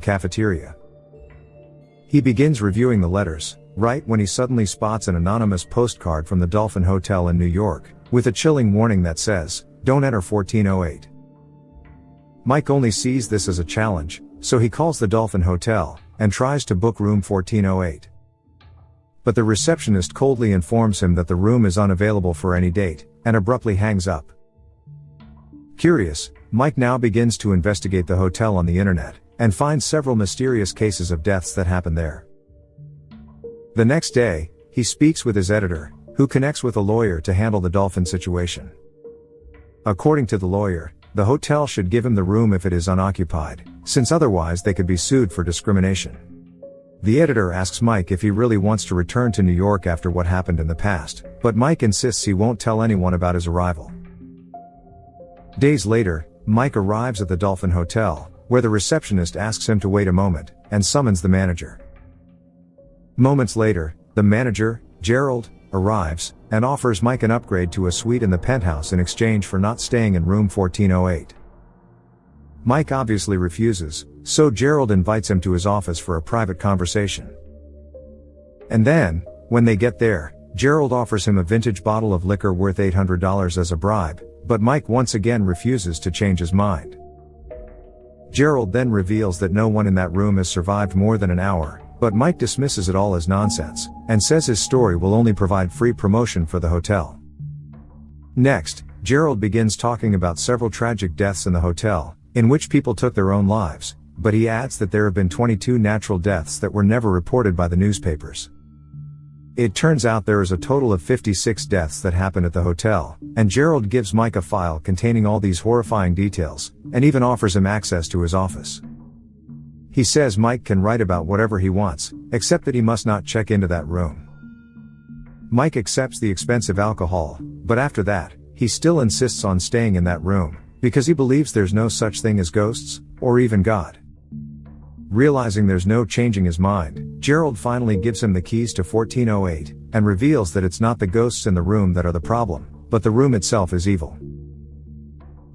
cafeteria. He begins reviewing the letters, right when he suddenly spots an anonymous postcard from the Dolphin Hotel in New York, with a chilling warning that says, "Don't enter 1408. Mike only sees this as a challenge, so he calls the Dolphin Hotel, and tries to book room 1408. But the receptionist coldly informs him that the room is unavailable for any date, and abruptly hangs up. Curious, Mike now begins to investigate the hotel on the internet, and finds several mysterious cases of deaths that happen there. The next day, he speaks with his editor, who connects with a lawyer to handle the Dolphin situation. According to the lawyer, the hotel should give him the room if it is unoccupied, since otherwise they could be sued for discrimination. The editor asks Mike if he really wants to return to New York after what happened in the past, but Mike insists he won't tell anyone about his arrival. Days later, Mike arrives at the Dolphin Hotel, where the receptionist asks him to wait a moment, and summons the manager. Moments later, the manager, Gerald, arrives, and offers Mike an upgrade to a suite in the penthouse in exchange for not staying in room 1408. Mike obviously refuses, so Gerald invites him to his office for a private conversation. And then, when they get there, Gerald offers him a vintage bottle of liquor worth $800 as a bribe, but Mike once again refuses to change his mind. Gerald then reveals that no one in that room has survived more than an hour, but Mike dismisses it all as nonsense, and says his story will only provide free promotion for the hotel. Next, Gerald begins talking about several tragic deaths in the hotel, in which people took their own lives, but he adds that there have been 22 natural deaths that were never reported by the newspapers. It turns out there is a total of 56 deaths that happened at the hotel, and Gerald gives Mike a file containing all these horrifying details, and even offers him access to his office. He says Mike can write about whatever he wants, except that he must not check into that room. Mike accepts the expensive alcohol, but after that, he still insists on staying in that room, because he believes there's no such thing as ghosts, or even God. Realizing there's no changing his mind, Gerald finally gives him the keys to 1408, and reveals that it's not the ghosts in the room that are the problem, but the room itself is evil.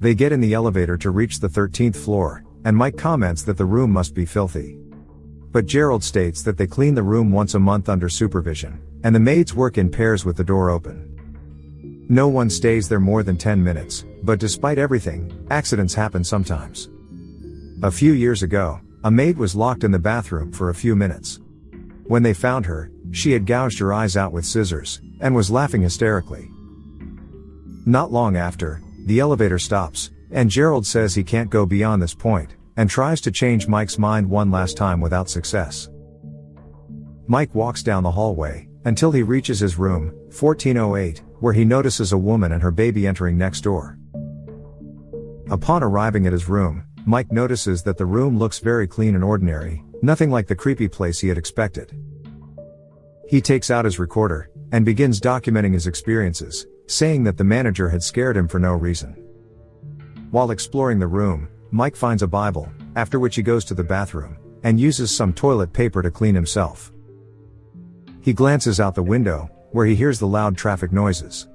They get in the elevator to reach the 13th floor, and Mike comments that the room must be filthy. But Gerald states that they clean the room once a month under supervision, and the maids work in pairs with the door open. No one stays there more than 10 minutes, but despite everything, accidents happen sometimes. A few years ago, a maid was locked in the bathroom for a few minutes. When they found her, she had gouged her eyes out with scissors, and was laughing hysterically. Not long after, the elevator stops, and Gerald says he can't go beyond this point, and tries to change Mike's mind one last time without success. Mike walks down the hallway, until he reaches his room, 1408, where he notices a woman and her baby entering next door. Upon arriving at his room, Mike notices that the room looks very clean and ordinary, nothing like the creepy place he had expected. He takes out his recorder, and begins documenting his experiences, saying that the manager had scared him for no reason. While exploring the room, Mike finds a Bible, after which he goes to the bathroom, and uses some toilet paper to clean himself. He glances out the window, where he hears the loud traffic noises.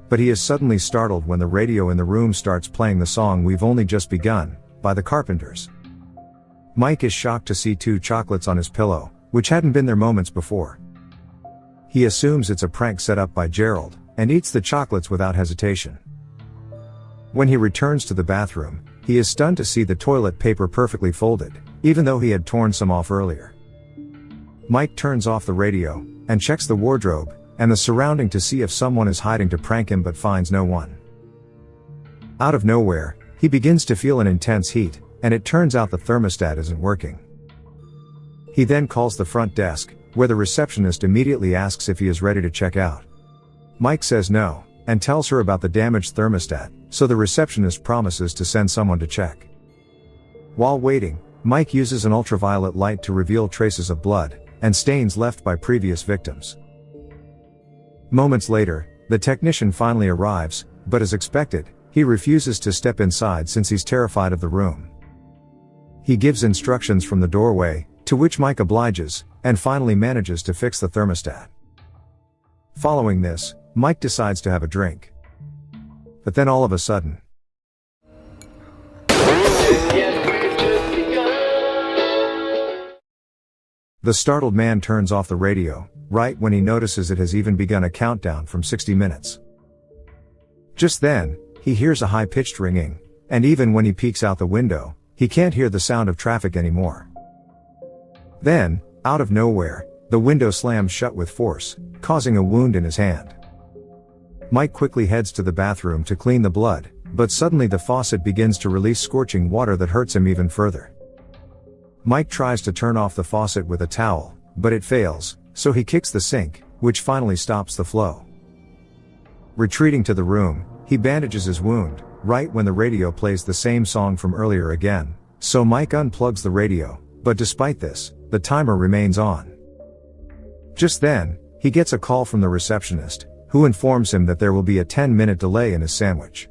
But he is suddenly startled when the radio in the room starts playing the song "We've Only Just Begun" by the Carpenters. Mike is shocked to see 2 chocolates on his pillow, which hadn't been there moments before. He assumes it's a prank set up by Gerald, and eats the chocolates without hesitation. When he returns to the bathroom, he is stunned to see the toilet paper perfectly folded, even though he had torn some off earlier. Mike turns off the radio, and checks the wardrobe, and the surrounding to see if someone is hiding to prank him, but finds no one. Out of nowhere, he begins to feel an intense heat, and it turns out the thermostat isn't working. He then calls the front desk, where the receptionist immediately asks if he is ready to check out. Mike says no, and tells her about the damaged thermostat, so the receptionist promises to send someone to check. While waiting, Mike uses an ultraviolet light to reveal traces of blood, and stains left by previous victims. Moments later, the technician finally arrives, but as expected, he refuses to step inside since he's terrified of the room. He gives instructions from the doorway, to which Mike obliges, and finally manages to fix the thermostat. Following this, Mike decides to have a drink. But then all of a sudden, The startled man turns off the radio, right when he notices it has even begun a countdown from 60 minutes. Just then, he hears a high-pitched ringing, and even when he peeks out the window, he can't hear the sound of traffic anymore. Then, out of nowhere, the window slams shut with force, causing a wound in his hand. Mike quickly heads to the bathroom to clean the blood, but suddenly the faucet begins to release scorching water that hurts him even further. Mike tries to turn off the faucet with a towel, but it fails, so he kicks the sink, which finally stops the flow. Retreating to the room, he bandages his wound, right when the radio plays the same song from earlier again, so Mike unplugs the radio, but despite this, the timer remains on. Just then, he gets a call from the receptionist, who informs him that there will be a 10-minute delay in his sandwich.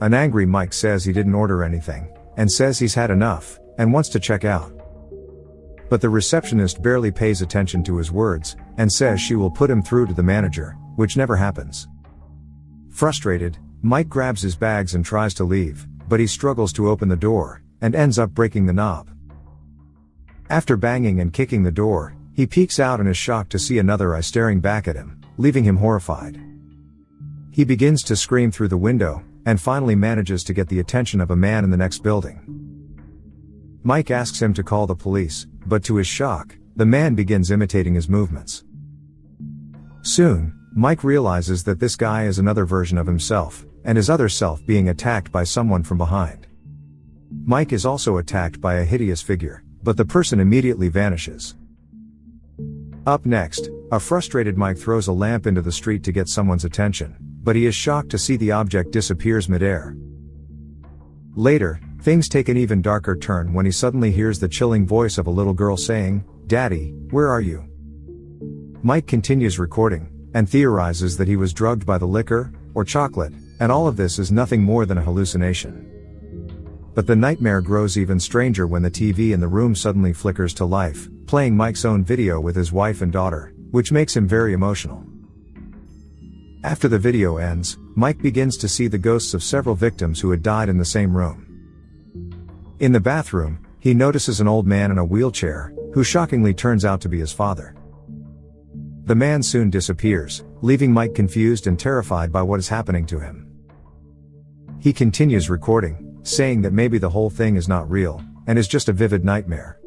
An angry Mike says he didn't order anything, and says he's had enough, and wants to check out. But the receptionist barely pays attention to his words, and says she will put him through to the manager, which never happens. Frustrated, Mike grabs his bags and tries to leave, but he struggles to open the door, and ends up breaking the knob. After banging and kicking the door, he peeks out and is shocked to see another eye staring back at him, leaving him horrified. He begins to scream through the window, and finally manages to get the attention of a man in the next building. Mike asks him to call the police, but to his shock, the man begins imitating his movements. Soon, Mike realizes that this guy is another version of himself, and his other self being attacked by someone from behind. Mike is also attacked by a hideous figure, but the person immediately vanishes. Up next, a frustrated Mike throws a lamp into the street to get someone's attention, but he is shocked to see the object disappears midair. Later, things take an even darker turn when he suddenly hears the chilling voice of a little girl saying, "Daddy, where are you?" Mike continues recording, and theorizes that he was drugged by the liquor, or chocolate, and all of this is nothing more than a hallucination. But the nightmare grows even stranger when the TV in the room suddenly flickers to life, playing Mike's own video with his wife and daughter, which makes him very emotional. After the video ends, Mike begins to see the ghosts of several victims who had died in the same room. In the bathroom, he notices an old man in a wheelchair, who shockingly turns out to be his father. The man soon disappears, leaving Mike confused and terrified by what is happening to him. He continues recording, saying that maybe the whole thing is not real, and is just a vivid nightmare.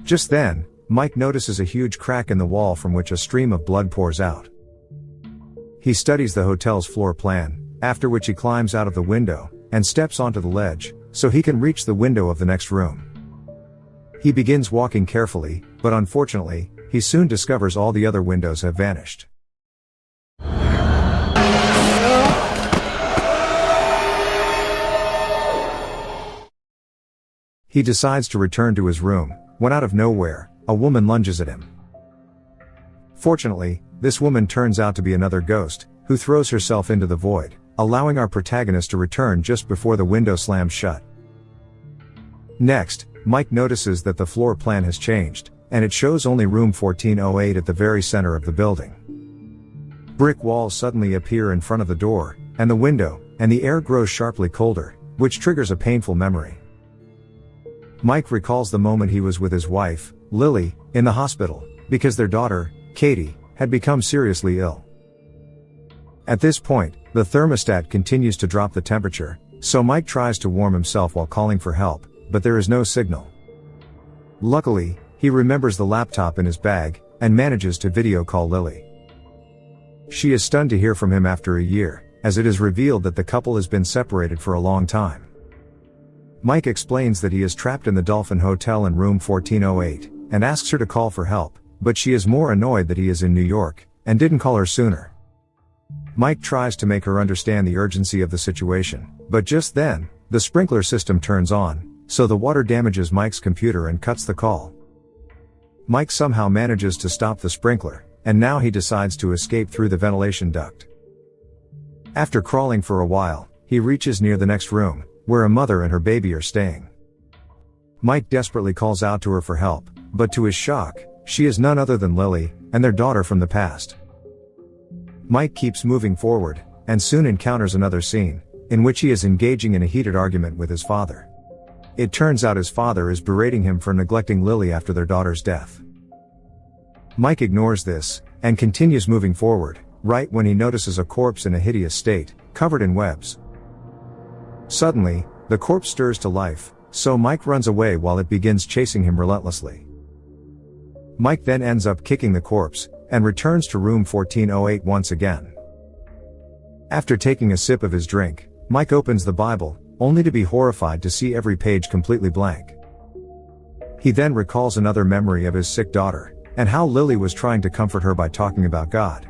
Just then, Mike notices a huge crack in the wall from which a stream of blood pours out. He studies the hotel's floor plan, after which he climbs out of the window, and steps onto the ledge, so he can reach the window of the next room. He begins walking carefully, but unfortunately, he soon discovers all the other windows have vanished. He decides to return to his room, when out of nowhere, a woman lunges at him. Fortunately, this woman turns out to be another ghost, who throws herself into the void, allowing our protagonist to return just before the window slams shut. Next, Mike notices that the floor plan has changed, and it shows only room 1408 at the very center of the building. Brick walls suddenly appear in front of the door, and the window, and the air grows sharply colder, which triggers a painful memory. Mike recalls the moment he was with his wife, Lily, in the hospital, because their daughter, Katie, had become seriously ill. At this point, the thermostat continues to drop the temperature, so Mike tries to warm himself while calling for help, but there is no signal. Luckily, he remembers the laptop in his bag, and manages to video call Lily. She is stunned to hear from him after a year, as it is revealed that the couple has been separated for a long time. Mike explains that he is trapped in the Dolphin Hotel in room 1408, and asks her to call for help, but she is more annoyed that he is in New York, and didn't call her sooner. Mike tries to make her understand the urgency of the situation, but just then, the sprinkler system turns on, so the water damages Mike's computer and cuts the call. Mike somehow manages to stop the sprinkler, and now he decides to escape through the ventilation duct. After crawling for a while, he reaches near the next room, where a mother and her baby are staying. Mike desperately calls out to her for help, but to his shock, she is none other than Lily, and their daughter from the past. Mike keeps moving forward, and soon encounters another scene, in which he is engaging in a heated argument with his father. It turns out his father is berating him for neglecting Lily after their daughter's death. Mike ignores this, and continues moving forward, right when he notices a corpse in a hideous state, covered in webs. Suddenly, the corpse stirs to life, so Mike runs away while it begins chasing him relentlessly. Mike then ends up kicking the corpse, and returns to room 1408 once again. After taking a sip of his drink, Mike opens the Bible, only to be horrified to see every page completely blank. He then recalls another memory of his sick daughter, and how Lily was trying to comfort her by talking about God.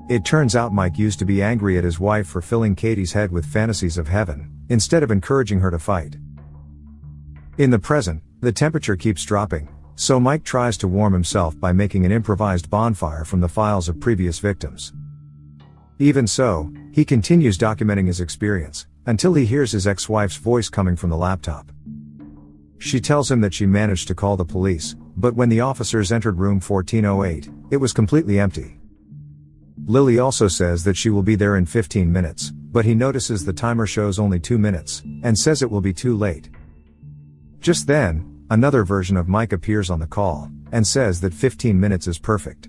It turns out Mike used to be angry at his wife for filling Katie's head with fantasies of heaven, instead of encouraging her to fight. In the present, the temperature keeps dropping, so Mike tries to warm himself by making an improvised bonfire from the files of previous victims. Even so, he continues documenting his experience, until he hears his ex-wife's voice coming from the laptop. She tells him that she managed to call the police, but when the officers entered room 1408, it was completely empty. Lily also says that she will be there in 15 minutes, but he notices the timer shows only 2 minutes, and says it will be too late. Just then, another version of Mike appears on the call, and says that 15 minutes is perfect.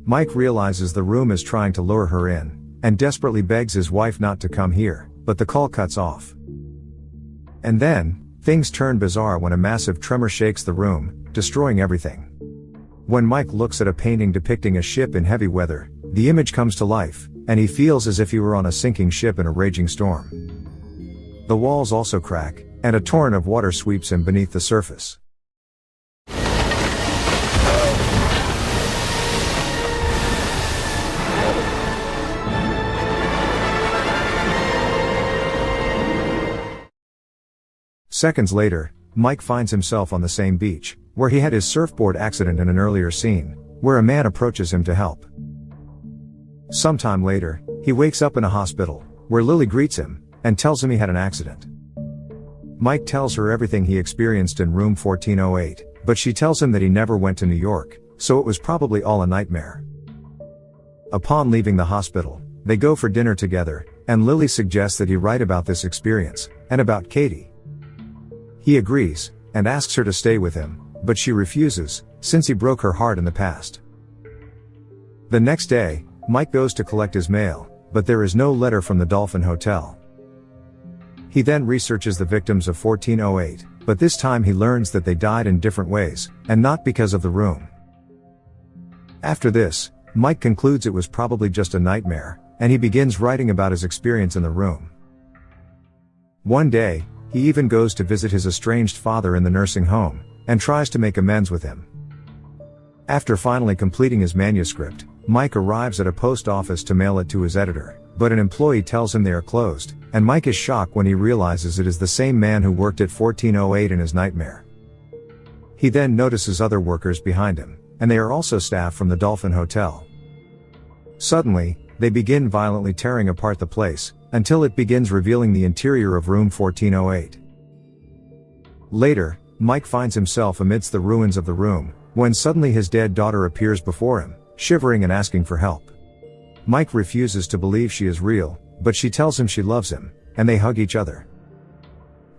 Mike realizes the room is trying to lure her in, and desperately begs his wife not to come here, but the call cuts off. And then, things turn bizarre when a massive tremor shakes the room, destroying everything. When Mike looks at a painting depicting a ship in heavy weather, the image comes to life, and he feels as if he were on a sinking ship in a raging storm. The walls also crack, and a torrent of water sweeps him beneath the surface. Seconds later, Mike finds himself on the same beach, where he had his surfboard accident in an earlier scene, where a man approaches him to help. Sometime later, he wakes up in a hospital, where Lily greets him, and tells him he had an accident. Mike tells her everything he experienced in room 1408, but she tells him that he never went to New York, so it was probably all a nightmare. Upon leaving the hospital, they go for dinner together, and Lily suggests that he write about this experience, and about Katie. He agrees, and asks her to stay with him, but she refuses, since he broke her heart in the past. The next day, Mike goes to collect his mail, but there is no letter from the Dolphin Hotel. He then researches the victims of 1408, but this time he learns that they died in different ways, and not because of the room. After this, Mike concludes it was probably just a nightmare, and he begins writing about his experience in the room. One day, he even goes to visit his estranged father in the nursing home, and tries to make amends with him. After finally completing his manuscript, Mike arrives at a post office to mail it to his editor, but an employee tells him they are closed, and Mike is shocked when he realizes it is the same man who worked at 1408 in his nightmare. He then notices other workers behind him, and they are also staff from the Dolphin Hotel. Suddenly, they begin violently tearing apart the place, until it begins revealing the interior of room 1408. Later, Mike finds himself amidst the ruins of the room, when suddenly his dead daughter appears before him, shivering and asking for help. Mike refuses to believe she is real, but she tells him she loves him, and they hug each other.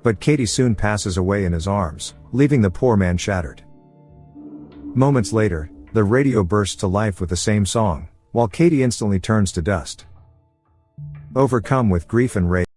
But Katie soon passes away in his arms, leaving the poor man shattered. Moments later, the radio bursts to life with the same song, while Katie instantly turns to dust. Overcome with grief and rage,